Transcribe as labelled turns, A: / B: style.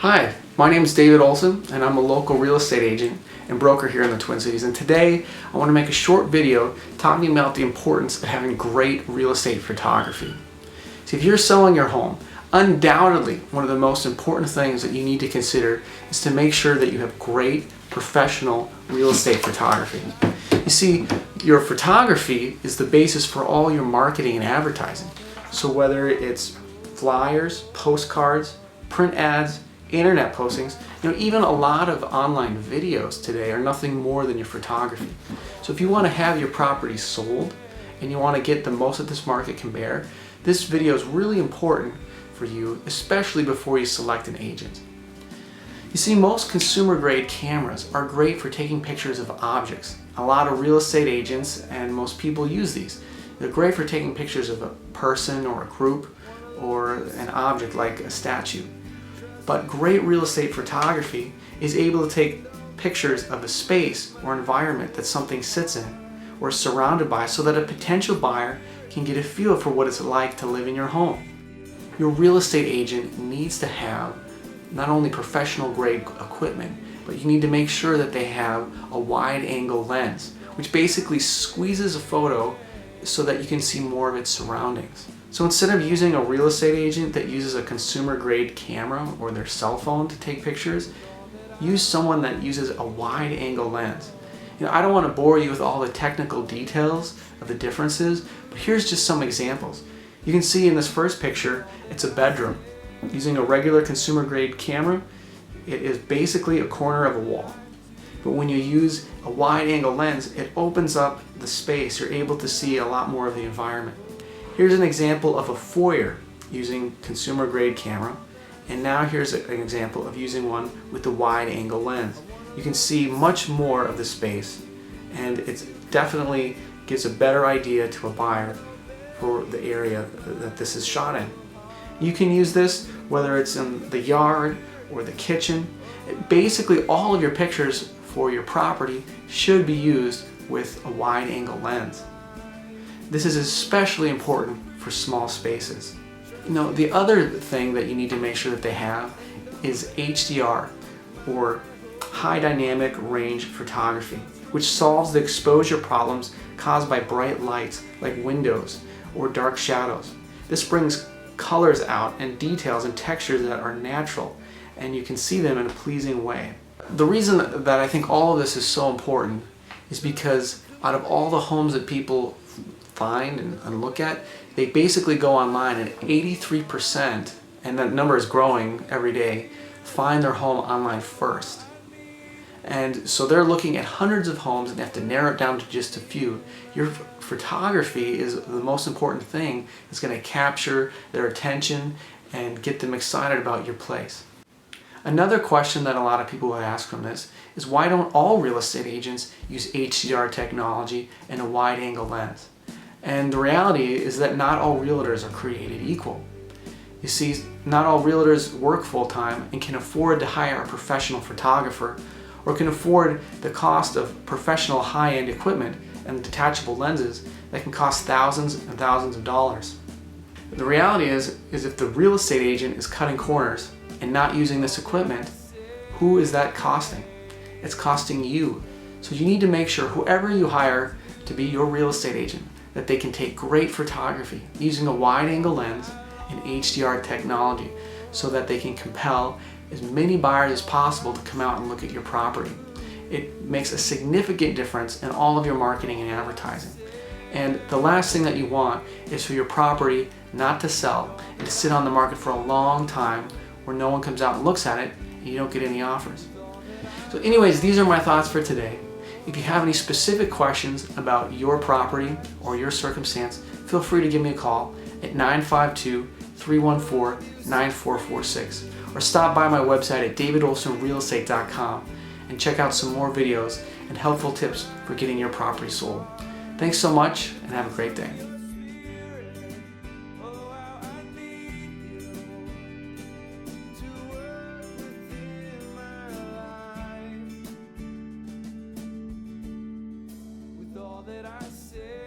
A: Hi, my name is David Olson and I'm a local real estate agent and broker here in the Twin Cities, and today I want to make a short video talking about the importance of having great real estate photography. See, if you're selling your home, undoubtedly one of the most important things that you need to consider is to make sure that you have great professional real estate photography. You see, your photography is the basis for all your marketing and advertising. So whether it's flyers, postcards, print ads, internet postings, even a lot of online videos today are nothing more than your photography. So if you want to have your property sold and you want to get the most that this market can bear, this video is really important for you, especially before you select an agent. You see, most consumer grade cameras are great for taking pictures of objects. A lot of real estate agents and most people use these. They're great for taking pictures of a person or a group or an object like a statue. But great real estate photography is able to take pictures of a space or environment that something sits in or is surrounded by, so that a potential buyer can get a feel for what it's like to live in your home. Your real estate agent needs to have not only professional grade equipment, but you need to make sure that they have a wide angle lens, which basically squeezes a photo so that you can see more of its surroundings. So instead of using a real estate agent that uses a consumer grade camera or their cell phone to take pictures, use someone that uses a wide angle lens. I don't want to bore you with all the technical details of the differences, but here's just some examples. You can see in this first picture, it's a bedroom. Using a regular consumer grade camera, it is basically a corner of a wall. But when you use a wide angle lens, it opens up the space. You're able to see a lot more of the environment. Here's an example of a foyer using consumer grade camera, and now here's an example of using one with the wide angle lens. You can see much more of the space, and it definitely gives a better idea to a buyer for the area that this is shot in. You can use this whether it's in the yard or the kitchen. Basically all of your pictures for your property should be used with a wide angle lens. This is especially important for small spaces. The other thing that you need to make sure that they have is HDR, or high dynamic range photography, which solves the exposure problems caused by bright lights like windows or dark shadows. This brings colors out and details and textures that are natural, and you can see them in a pleasing way. The reason that I think all of this is so important is because out of all the homes that people find and look at, they basically go online, and 83%, and that number is growing every day, find their home online first. And so they're looking at hundreds of homes and they have to narrow it down to just a few. Your photography is the most important thing. It's going to capture their attention and get them excited about your place. Another question that a lot of people would ask from this is, why don't all real estate agents use HDR technology and a wide angle lens? And the reality is that not all realtors are created equal. You see, not all realtors work full-time and can afford to hire a professional photographer, or can afford the cost of professional high-end equipment and detachable lenses that can cost thousands and thousands of dollars. The reality is if the real estate agent is cutting corners and not using this equipment, who is that costing? It's costing you. So you need to make sure whoever you hire to be your real estate agent, that they can take great photography using a wide angle lens and HDR technology, so that they can compel as many buyers as possible to come out and look at your property. It makes a significant difference in all of your marketing and advertising. And the last thing that you want is for your property not to sell and to sit on the market for a long time where no one comes out and looks at it and you don't get any offers. So anyways, these are my thoughts for today. If you have any specific questions about your property or your circumstance, feel free to give me a call at 952-314-9446, or stop by my website at davidolsonrealestate.com and check out some more videos and helpful tips for getting your property sold. Thanks so much and have a great day.
B: All that I say